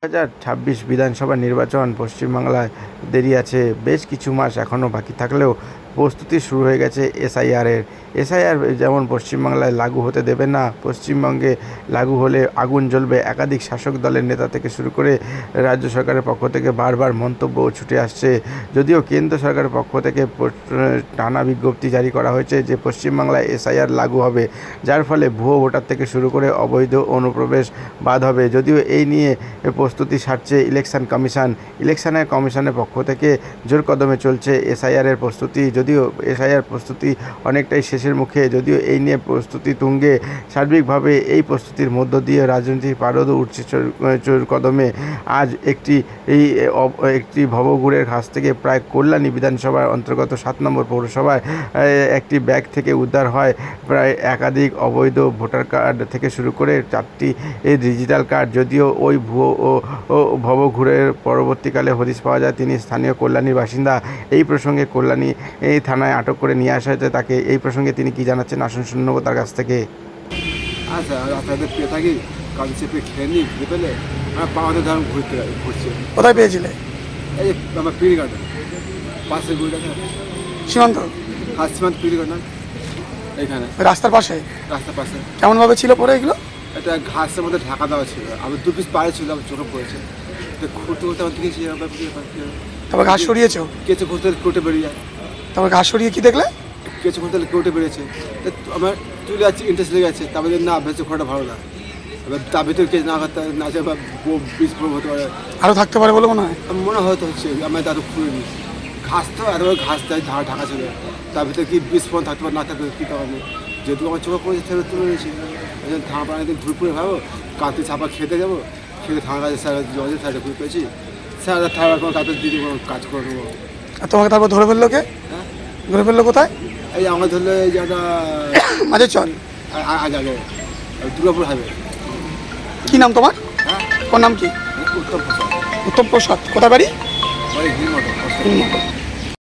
2026 বিধানসভা নির্বাচন পশ্চিমবাংলায় দেরি আছে, বেশ কিছু মাস এখনও বাকি থাকলেও প্রস্তুতি শুরু হয়ে গেছে এসআইআরের। এসআইআর যেমন পশ্চিমবাংলায় লাগু হতে দেবে না, পশ্চিমবঙ্গে লাগু হলে আগুন জ্বলবে, একাধিক শাসক দলের নেতা থেকে শুরু করে রাজ্য সরকারের পক্ষ থেকে বারবার মন্তব্য ছুটে আসছে। যদিও কেন্দ্র সরকারের পক্ষ থেকে টানা বিজ্ঞপ্তি জারি করা হয়েছে যে পশ্চিমবাংলায় এসআইআর লাগু হবে, যার ফলে ভুয়ো ভোটার থেকে শুরু করে অবৈধ অনুপ্রবেশ বাদ হবে। যদিও এই নিয়ে প্রস্তুতি সারছে ইলেকশনের কমিশনের পক্ষ থেকে জোর কদমে চলছে এসআইআরের প্রস্তুতি। যদিও এসআইআর প্রস্তুতি অনেকটাই শেষের মুখে, যদিও এই নিয়ে প্রস্তুতি তুঙ্গে। সার্বিকভাবে এই প্রস্তুতির মধ্য দিয়ে রাজনৈতিক পারদও উঠছে জোর কদমে। আজ একটি ভবঘুরের কাছ থেকে প্রায় কল্যাণী বিধানসভার অন্তর্গত 7 নম্বর পৌরসভায় একটি ব্যাগ থেকে উদ্ধার হয় প্রায় একাধিক অবৈধ ভোটার কার্ড থেকে শুরু করে 4টি ডিজিটাল কার্ড। যদিও ওই ভুয়ো ও ভবঘুরের পরবর্তীকালে হদিশ পাওয়া যায় তিনি স্থানীয় কল্যাণীর বাসিন্দা। এই প্রসঙ্গে কল্যাণী থানায় আটক করে নিয়ে আসা হয়েছে তাকে। এই প্রসঙ্গে তিনি কি জানাচ্ছেন আসুন শুনে নেব তার কাছ থেকে। আচ্ছা, রাস্তাতে পেয়ে থাকি, কাল চেপে খেয়ে নিই, খেয়ে পেলে আমার পাওয়াতে ধরুন ঘুরছে। কোথায় পেয়েছিলে? এই আমার পিড়ি গার্ডেন পাশে ঘুরে সীমান্ত সীমান্ত পিড়ি গার্ডেন এইখানে রাস্তার পাশে। রাস্তার পাশে কেমনভাবে ছিল পরে এগুলো? একটা ঘাসের মধ্যে ঢাকা দেওয়া ছিল, আমি 2 পিস পায়ে ছিল, আমার চোখে পড়েছে। ঘুরতে ঘুরতে আমার দেখেছি তারপর ঘাস সরিয়েছো? কেঁচে ঘুরতে কেটে বেরিয়ে যায়। তারপর ঘাস সরিয়ে কি দেখলে? কেঁচে ঘুরতে কেটে বেরিয়েছে। আমার চলে যাচ্ছে, ইন্টারেস্ট লেগে যাচ্ছে, তারপরে না ভেসে ঘোরাটা ভালো না। এবার তার ভিতরে কেঁচে না করতে না বা বীজ প্রয়োগ হতে পারে, আরও থাকতে পারে বলে মনে হয়। মনে হয়তো হচ্ছে আমি তার খুলে নিই। ঘাস তো এত ঘাস দেয় ঢাকা ছিল, তার ভিতরে কি বিস্ফোরণ থাকতে পারে না থাকতে কী কারণে, যেহেতু আমার চোখে পড়েছে সেটা তুলে নিয়েছি। থানা পাড়া একদিন ঘুরে ফুরে ভাবো কাঁদতে ছাপা খেতে যাবো, খেতে থানা কাছে স্যার জলের সাইডে ঘুরে পেয়েছি, স্যার থানার কোনো কাপড় দিয়ে কোনো কাজ করে নেবো। আর তোমাকে তারপর ধরে ফেললো কে? হ্যাঁ, ধরে ফেললো কোথায়? এই আমরা ধরলে এই যে একটা মাঝে চল আগে দুর্গাপুর হাইওয়ে। কী নাম তোমার? হ্যাঁ, ওর নাম কি? উত্তম প্রসাদ। উত্তম প্রসাদ। কোথায় বাড়ি? Green motor.